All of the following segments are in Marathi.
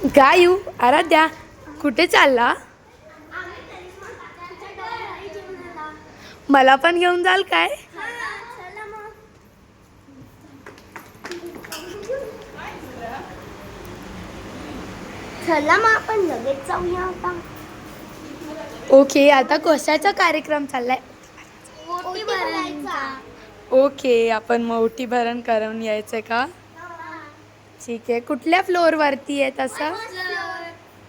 गायू आराध्या कुठे चालला? मला पण घेऊन जाल काय? चला मग आपण लगेच जाऊया आता. ओके, आता कशाचा कार्यक्रम चाललाय? ओटी भरायचा. ओके, आपण मग ओटी भरण करून यायचं का? ठीक आहे. कुठल्या फ्लोअर वरती आहे तसं?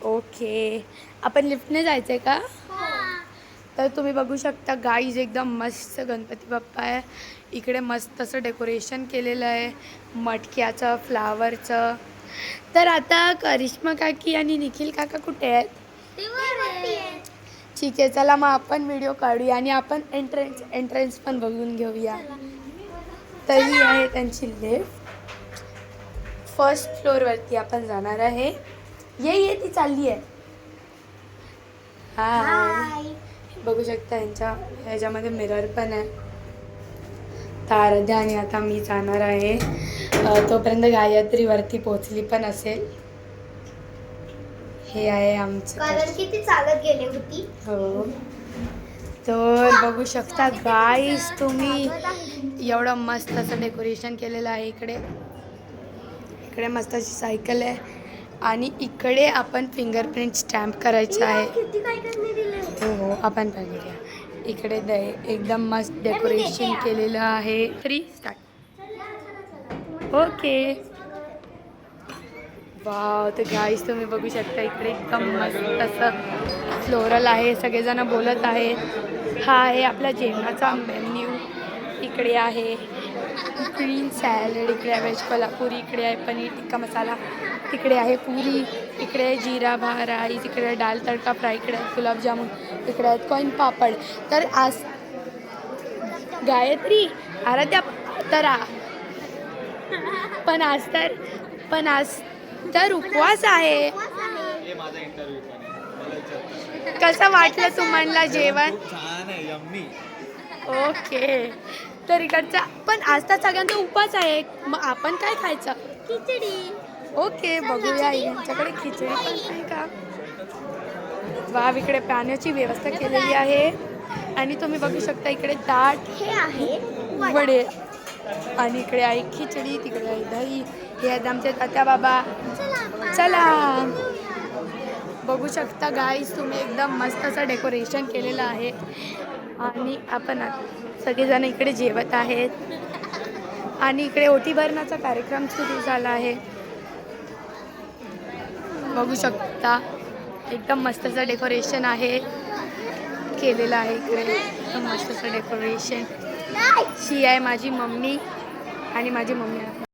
ओके, आपण लिफ्टने जायचंय का? तर तुम्ही बघू शकता गाईज, एकदम मस्त गणपती बाप्पा आहे. इकडे मस्त असं डेकोरेशन केलेलं आहे मटक्याचं, फ्लावरचं. तर आता करिश्मा काकी आणि निखिल काका कुठे आहेत? ठीक आहे, चला मग आपण व्हिडिओ काढूया आणि आपण एंट्रन्स पण बघून घेऊया. तर ही आहे त्यांची लिफ्ट. फर्स्ट फ्लोअरवरती आपण जाणार आहे. ये ती चालली आहे. हाय, बघू शकता ह्याच्यामध्ये मिरर पण आहे. तर आराध्या आणि आता मी जाणार आहे. तोपर्यंत गायत्री वरती पोहोचली पण असेल. हे आहे आमचं, कारण की ती चालत गेली होती. हो. तर बघू शकता गाईस तुम्ही, एवढं मस्त असं डेकोरेशन केलेलं आहे. इकडे मस्त अशी सायकल आहे आणि इकडे आपण फिंगरप्रिंट स्टॅम्प करायचं आहे. हो, आपण बघूया. इकडे एकदम मस्त डेकोरेशन केलेलं आहे. 3 स्टार्ट. Okay, wow. तर गाईस तुम्ही बघू शकता इकडे एकदम मस्त असं फ्लोरल आहे. सगळेजण बोलत आहेत. हा आहे आपला जेवणाचा मेन्यू. इकडे आहे ग्रीन सॅलड, इकडे आहे व्हेज कोल्हापुरी, इकडे आहे पनीर टिक्का मसाला, तिकडे आहे पुरी, इकडे आहे जिरा भा राईस, इकडे आहे दाल तडका फ्राय, इकडे आहे गुलाबजामुन, इकडे आहेत कॉईन पापड. तर आज गायत्री आराध्या पण आज तर उपवास आहे. कसं वाटलं तुम्हाला जेवण? ओके, तर इकडचा पण आज तर सगळ्यांचा उपवास आहे. मग आपण काय खायचं? खिचडी. ओके, बघूया यांच्याकडे खिचडी पण आहे का. वाव, इकडे पाण्याची व्यवस्था केलेली आहे आणि तुम्ही बघू शकता इकडे ताट, हे आहे वडे आणि इकडे आहे खिचडी, तिकडे आहे दही. हे आहेत आमचे तात्या बाबा. चला, बघू शकता गाईस तुम्ही, एकदम मस्त असं डेकोरेशन केलेलं आहे आणि आपण सगळेजण इकडे जेवत आहेत आणि इकडे ओटी भरण्याचा कार्यक्रम सुरू झाला आहे. बघू शकता एकदम मस्त असं डेकोरेशन आहे केलेलं आहे. इकडे एकदम मस्त असं डेकोरेशन. ही आहे माझी मम्मी आणि माझी मम्मी